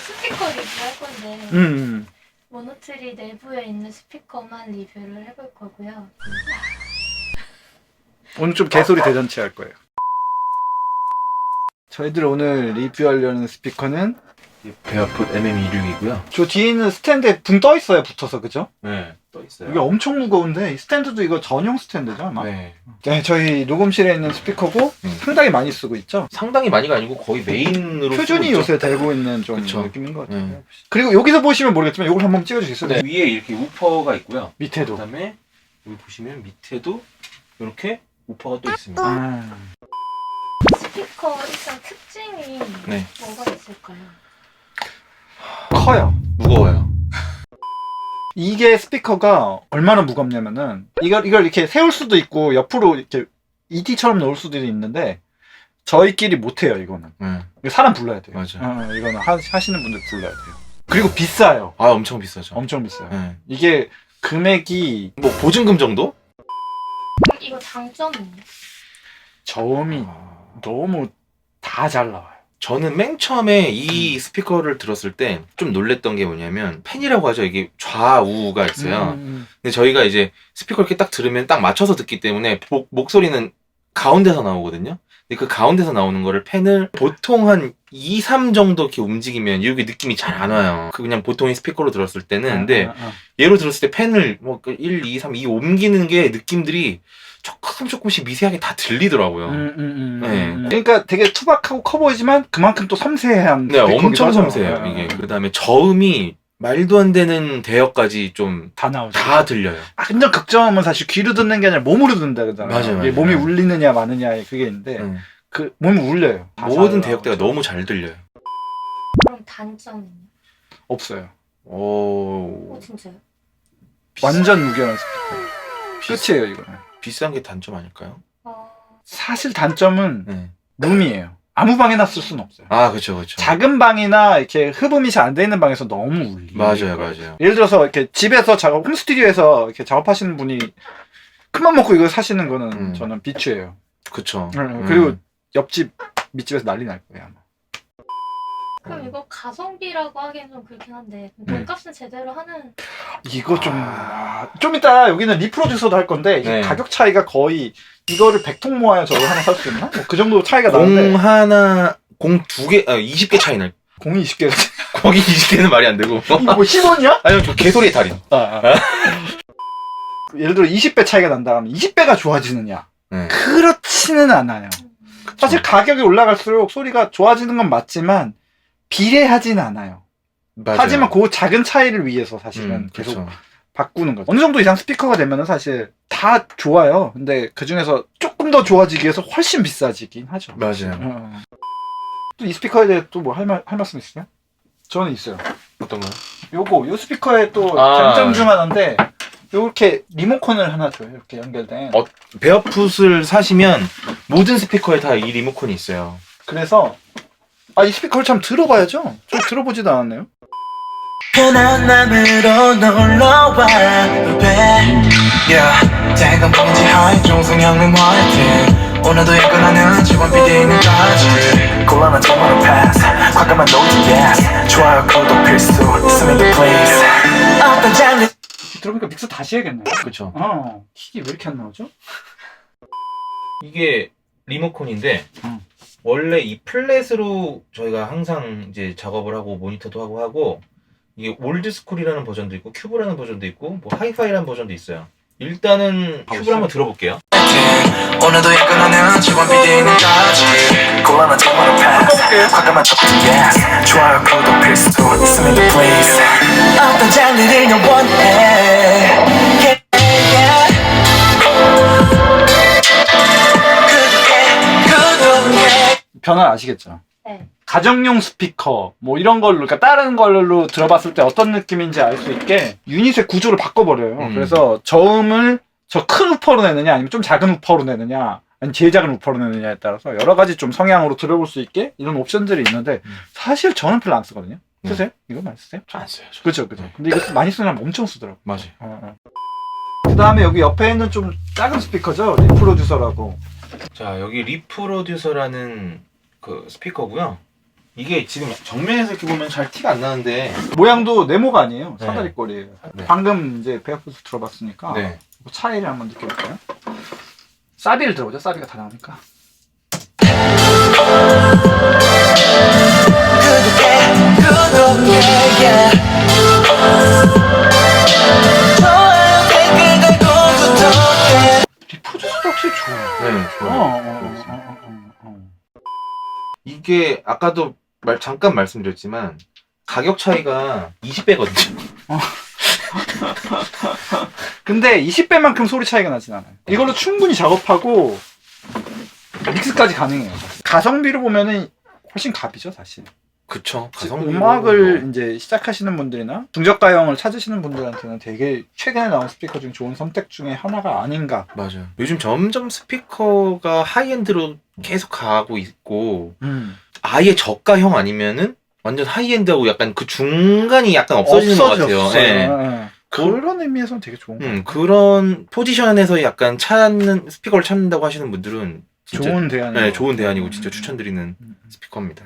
스피커 리뷰할 건데 모노트리 내부에 있는 스피커만 리뷰를 해볼 거고요. 오늘 좀 개소리 대잔치 할 거예요. 저희들 오늘 리뷰하려는 스피커는 베어풋 MM26이고요. 저 뒤에 있는 스탠드에 붕 떠 있어요, 붙어서. 그죠? 네, 떠 있어요. 이게 엄청 무거운데 이 스탠드도 이거 전용 스탠드죠, 아마? 네. 네, 저희 녹음실에 있는 스피커고 상당히 많이 쓰고 있죠. 상당히 많이가 아니고 거의 메인으로 표준이 쓰고 요새 달고 있는 좀 그쵸. 느낌인 것 같아요. 네. 그리고 여기서 보시면 모르겠지만 이걸 한번 찍어주시겠어요? 네. 위에 이렇게 우퍼가 있고요. 밑에도. 그다음에 여기 보시면 밑에도 이렇게 우퍼가 또 있습니다. 아, 스피커 일단 특징이 네. 뭐가 있을까요? 커요. 무거워요. 이게 스피커가 얼마나 무겁냐면은 이걸 이렇게 세울 수도 있고 옆으로 이렇게 ET처럼 놓을 수도 있는데 저희끼리 못해요. 이거는 이거 사람 불러야 돼요. 맞아요. 이거는 하시는 분들 불러야 돼요. 그리고 비싸요. 아, 엄청 비싸죠. 엄청 비싸요. 네. 이게 금액이 뭐 보증금 정도? 그럼 이거 장점은요? 저음이 너무 다 잘 나와요. 저는 맨 처음에 이 스피커를 들었을 때 좀 놀랬던 게 뭐냐면 펜이라고 하죠. 이게 좌우가 있어요. 근데 저희가 이제 스피커 이렇게 딱 들으면 딱 맞춰서 듣기 때문에 목소리는 가운데서 나오거든요. 근데 그 가운데서 나오는 거를 펜을 보통 한 2, 3 정도 이렇게 움직이면 이렇게 느낌이 잘 안 와요. 그 그냥 보통의 스피커로 들었을 때는. 근데 얘로 들었을 때 펜을 뭐 1, 2, 3, 2 옮기는 게 느낌들이 조금씩 미세하게 다 들리더라고요. 네. 그러니까 되게 투박하고 커 보이지만 그만큼 또 섬세한. 네, 엄청 하죠. 섬세해요, 이게. 그 다음에 저음이 말도 안 되는 대역까지 좀 다 나오죠. 다 들려요. 완전 극저음은 사실 귀로 듣는 게 아니라 몸으로 듣는다 그러잖아요. 맞아요, 이게 맞아요. 몸이 울리느냐 마느냐의 그게 있는데 그 몸이 울려요. 다 모든 잘 대역대가 나오죠. 너무 잘 들려요. 그럼 단점은요? 없어요. 진짜요? 완전 무결한 스피커. 끝이에요 이거는. 비싼 게 단점 아닐까요? 사실 단점은 네. 룸이에요. 아무 방에나 쓸 수는 없어요. 아, 그쵸. 작은 방이나 이렇게 흡음이 잘 안 돼 있는 방에서 너무 울리. 맞아요. 예를 들어서 이렇게 집에서 작업, 홈 스튜디오에서 이렇게 작업하시는 분이 큰맘 먹고 이거 사시는 거는 저는 비추예요. 그쵸. 그리고 옆집, 밑집에서 난리 날 거예요 아마. 그럼 이거 가성비라고 하기엔 좀 그렇긴 한데 돈값은 제대로 하는. 이거 좀 이따 여기는 리프로듀서도 할 건데 이 네. 가격 차이가 거의 이거를 100통 모아야 저걸 하나 살 수 있나? 뭐 그 정도 차이가 공 나는데 하나, 공 2개, 20개 차이 날. 공이 20개. 거기 20개는 말이 안 되고. 이거 뭐 10원이야? 아니요, 저 개소리의 달인. 예를 들어 20배 차이가 난다 하면 20배가 좋아지느냐? 네. 그렇지는 않아요. 사실 가격이 올라갈수록 소리가 좋아지는 건 맞지만 비례하진 않아요. 맞아요. 하지만 그 작은 차이를 위해서 사실은 계속 그쵸. 바꾸는 거죠. 어느 정도 이상 스피커가 되면은 사실 다 좋아요. 근데 그 중에서 조금 더 좋아지기 위해서 훨씬 비싸지긴 하죠. 맞아요. 또 이 스피커에 대해 또 뭐 할 말씀 있으세요? 저는 있어요. 어떤 거요? 요 스피커의 또 아. 장점 중 하나인데 요렇게 리모컨을 하나 줘요. 이렇게 연결된. 베어풋을 사시면 모든 스피커에 다 이 리모컨이 있어요. 그래서 이 스피커를 참 들어봐야죠. 저 들어보지도 않았네요. 편한 맘으로 놀러와 대강 봉지 하이 종성형은 뭐였든 오늘도 여건하는 지원 비대인까지 곤란한 통화로 패스 과감한 노트 yes 좋아요 구독 필수 있으면 please 어떤 장르 들어보니까 믹스 다시 해야겠네요. 그쵸. 킥이 왜 이렇게 안 나오죠? 이게 리모컨인데 원래 이 플랫으로 저희가 항상 이제 작업을 하고 모니터도 하고 이게 올드스쿨이라는 버전도 있고 큐브라는 버전도 있고 뭐 하이파이라는 버전도 있어요. 일단은 큐브를 한번 들어볼게요. 오늘도 여건하는 지원 비대인까지 곤란한 통화로 패스 과감한 노트 yes 좋아요 구독 필수 있으면 please 어떤 장르를 너 원해 변화 아시겠죠? 네. 가정용 스피커 뭐 이런 걸로 그러니까 다른 걸로 들어봤을 때 어떤 느낌인지 알 수 있게 유닛의 구조를 바꿔버려요. 그래서 저음을 저 큰 우퍼로 내느냐 아니면 좀 작은 우퍼로 내느냐 아니면 제일 작은 우퍼로 내느냐에 따라서 여러 가지 좀 성향으로 들어볼 수 있게 이런 옵션들이 있는데 사실 저는 별로 안 쓰거든요. 쓰세요? 이거 많이 쓰세요? 잘 안 써요. 저. 그렇죠. 근데 이거 많이 쓰는 사람 엄청 쓰더라고. 맞아요. 그 다음에 여기 옆에 있는 좀 작은 스피커죠. 리프로듀서라고. 자, 여기 리프로듀서라는 그 스피커고요. 이게 지금 정면에서 이렇게 보면 잘 티가 안 나는데. 모양도 네모가 아니에요. 네. 사다리꼴이에요. 네. 방금 이제 베어풋을 들어봤으니까 네. 차이를 한번 느껴볼까요? 사비를 들어보죠. 사비가 다 나오니까. 리포즈도 확실히 좋아요. 네, 좋아요. 이게 아까도 잠깐 말씀드렸지만 가격 차이가 20배거든요. 근데 20배만큼 소리 차이가 나진 않아요. 이걸로 충분히 작업하고 믹스까지 가능해요. 사실. 가성비로 보면은 훨씬 갑이죠, 사실. 그쵸. 음악을 이제 시작하시는 분들이나 중저가형을 찾으시는 분들한테는 되게 최근에 나온 스피커 중에 좋은 선택 중에 하나가 아닌가. 맞아요. 요즘 점점 스피커가 하이엔드로 계속 가고 있고 아예 저가형 아니면은 완전 하이엔드하고 약간 그 중간이 약간 없어지는 것 같아요. 네. 네. 그런 의미에서는 되게 좋은 것 같아요. 그런 포지션에서 약간 스피커를 찾는다고 하시는 분들은 진짜 좋은 대안이에요. 네, 좋은 대안이고 진짜 추천드리는 스피커입니다.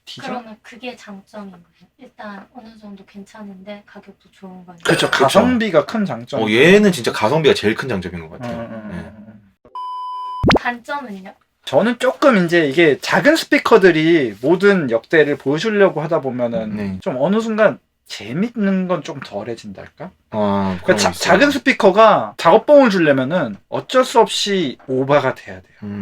디저? 그러면 그게 장점인 거예요. 일단 어느 정도 괜찮은데 가격도 좋은 거예요. 그렇죠. 가성비가 큰 장점. 얘는 진짜 가성비가 제일 큰 장점인 것 같아요. 네. 단점은요? 저는 조금 이제 이게 작은 스피커들이 모든 역대를 보여주려고 하다 보면은 네. 좀 어느 순간 재밌는 건 좀 덜해진달까? 그런 그러니까 거 있어요. 작은 스피커가 작업봉을 주려면은 어쩔 수 없이 오버가 돼야 돼요.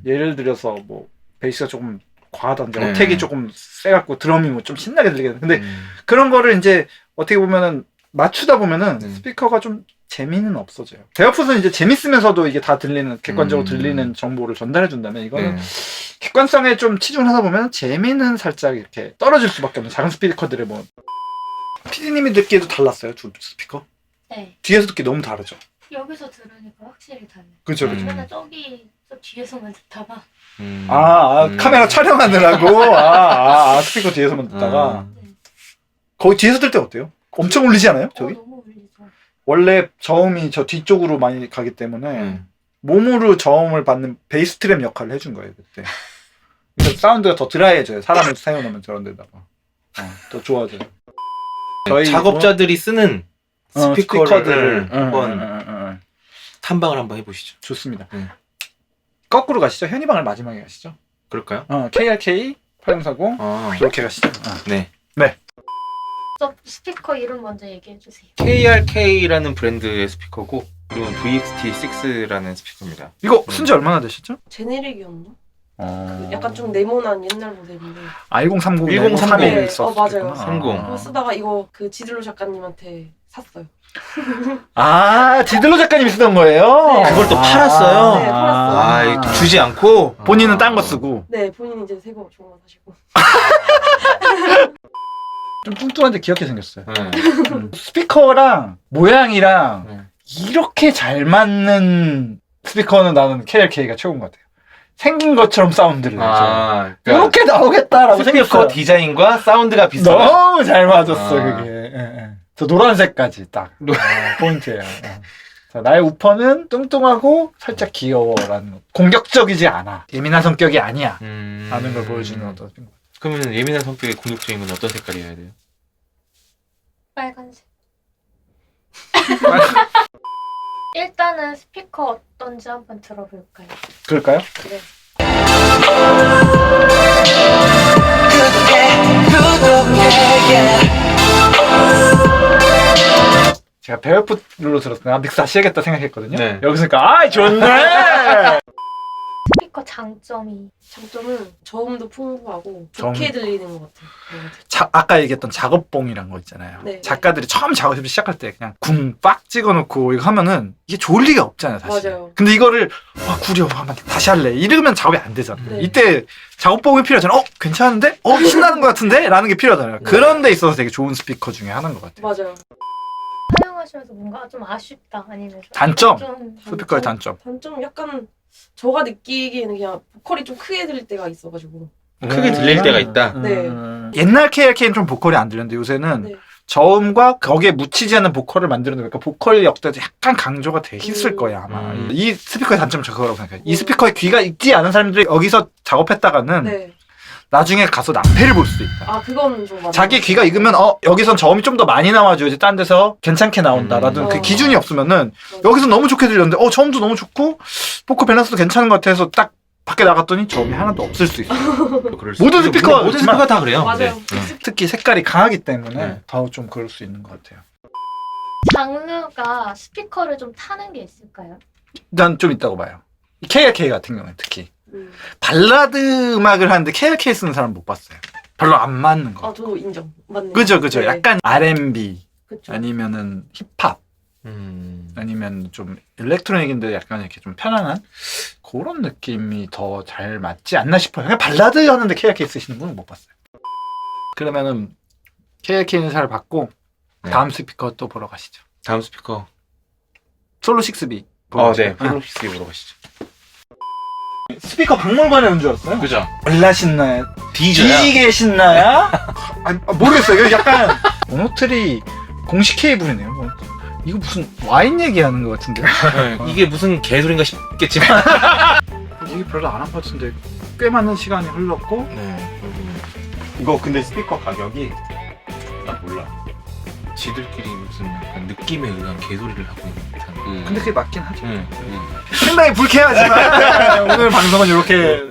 예를 들어서 뭐 베이스가 조금 과하던데 네. 어택이 조금 세갖고 드럼이 뭐 좀 신나게 들리게. 근데 그런 거를 이제 어떻게 보면은 맞추다 보면은 스피커가 좀 재미는 없어져요. 베어풋은 이제 재밌으면서도 이게 다 들리는 객관적으로 들리는 정보를 전달해 준다면 이거는 객관성에 좀 치중을 하다 보면 재미는 살짝 이렇게 떨어질 수밖에 없는 작은 스피커들의 뭐 PD님이 듣기에도 달랐어요, 두 스피커? 네. 뒤에서 듣기 너무 다르죠. 여기서 들으니까 확실히 달라요. 그죠, 그죠. 맨날 저기 저 뒤에서만 듣다가 카메라 촬영하느라고 스피커 뒤에서만 듣다가 거기 뒤에서 들 때 어때요? 엄청 울리지 않아요? 저기? 너무 울리죠. 원래 저음이 저 뒤쪽으로 많이 가기 때문에 몸으로 저음을 받는 베이스 트랩 역할을 해준 거예요, 그때. 그래서 사운드가 더 드라이해져요. 사람을 세워놓으면 저런 데다가. 더 좋아져요. 저희 작업자들이 쓰는 스피커들을 스피커들을 한번 탐방을 한번 해보시죠. 좋습니다. 거꾸로 가시죠. 현이방을 마지막에 가시죠. 그럴까요? KRK 8040 이렇게 가시죠. 네. 저 스피커 이름 먼저 얘기해 주세요. KRK라는 브랜드의 스피커고 이건 VXT6라는 스피커입니다. 이거 쓴지 얼마나 되셨죠? 제네릭이었나? 그 약간 좀 네모난 옛날 모델인데. 1030, 1030. 네, 맞아요. 30. 그거 쓰다가 이거 그 지들로 작가님한테 샀어요. 디들로 작가님이 쓰던 거예요? 네. 그걸 또 팔았어요? 네, 팔았어요. 주지 않고 본인은 딴 거 쓰고. 네, 본인 이제 새거 좋은 거 사시고. 좀 뚱뚱한데 귀엽게 생겼어요. 네. 스피커랑 모양이랑 이렇게 잘 맞는 스피커는 나는 KRK가 최고인 것 같아요. 생긴 것처럼 사운드를 내죠. 그러니까 이렇게 나오겠다라고 스피커 생겼어요. 디자인과 사운드가 비슷하다. 너무 잘 맞았어 그게. 저 노란색까지 딱 포인트예요. 자, 나의 우퍼는 뚱뚱하고 살짝 귀여워라는 거. 공격적이지 않아. 예민한 성격이 아니야. 라는 걸 보여주는 어떤 스피커. 그러면 예민한 성격의 공격적인 건 어떤 색깔이어야 돼요? 빨간색. 일단은 스피커 어떤지 한번 들어볼까요? 그럴까요? 네. 제가 베어풋로 들었을 때 믹스 다시 해야겠다 생각했거든요. 네. 여기서 그러니까 좋네. 스피커 장점은 저음도 풍부하고 저음. 좋게 들리는 것 같아요. 아까 얘기했던 작업봉이란 거 있잖아요. 네. 작가들이 처음 작업을 시작할 때 그냥 궁 빡 찍어놓고 이거 하면은 이게 좋을 리가 없잖아요, 사실. 맞아요. 근데 이거를 구려 한번 다시 할래 이러면 작업이 안 되잖아. 네. 이때 작업봉이 필요하잖아. 괜찮은데? 신나는 것 같은데? 라는 게 필요하잖아요. 네. 그런 데 있어서 되게 좋은 스피커 중에 하나인 것 같아요. 맞아요. 사용하시면서 뭔가 좀 아쉽다 아니면 단점? 좀 스피커의 단점. 단점 약간 제가 느끼기에는 그냥 보컬이 좀 크게 들릴 때가 있어가지고. 크게 들릴 때가 있다. 네. 옛날 KRK는 좀 보컬이 안 들렸는데 요새는 네. 저음과 거기에 묻히지 않는 보컬을 만드는 거니까 보컬 역대도 약간 강조가 돼 있을 거야 아마. 이 스피커의 단점은 저 그거라고 생각해요. 이 스피커에 귀가 익지 않은 사람들이 여기서 작업했다가는 네. 나중에 가서 낭패를 볼 수도 있다. 아 그건 좀 맞아요. 자기 귀가 익으면 여기선 저음이 좀 더 많이 나와줘야지 딴 데서 괜찮게 나온다라든 그 기준이 없으면은 여기서 너무 좋게 들렸는데 저음도 너무 좋고 보컬 밸런스도 괜찮은 것 같아서 딱 밖에 나갔더니 저음이 하나도 없을 수 있어. 그럴 수 모든 있- 스피커 모든 스피커 다 그래요. 맞아요. 네. 특히 색깔이 강하기 때문에 네. 더 좀 그럴 수 있는 것 같아요. 장르가 스피커를 좀 타는 게 있을까요? 난 좀 있다고 봐요. KLK 같은 경우에 특히 음. 발라드 음악을 하는데 KLK 쓰는 사람 못 봤어요. 별로 안 맞는 거. 아 저도 인정. 맞네. 그죠. 네. 약간 R&B 그쵸. 아니면은 힙합 아니면 좀 일렉트로닉인데 약간 이렇게 좀 편안한 그런 느낌이 더 잘 맞지 않나 싶어요. 그냥 발라드 하는데 KLK 쓰시는 분은 못 봤어요. 그러면은 KLK 인사를 받고 네. 다음 스피커 또 보러 가시죠. 다음 스피커. 솔로 6B. 보러 네. 가시죠. 플로시스 보러 가시죠. 스피커 박물관에 온 줄 알았어요. 그죠? 몰라 신나요? 디저야. 뒤지게 신나야? 모르겠어요. 이거 약간 모노트리 공식 케이블이네요. 뭐, 이거 무슨 와인 얘기하는 것 같은데. 네, 이게 무슨 개소리인가 싶겠지만. 이게 별로 안 한 것 같은데 꽤 많은 시간이 흘렀고. 네. 이거 근데 스피커 가격이 나 몰라. 지들끼리 무슨 약간 느낌에 의한 개소리를 하고 있는 듯한. 근데 그게 맞긴 하죠. 네. 상당히 불쾌하지만 오늘 방송은 이렇게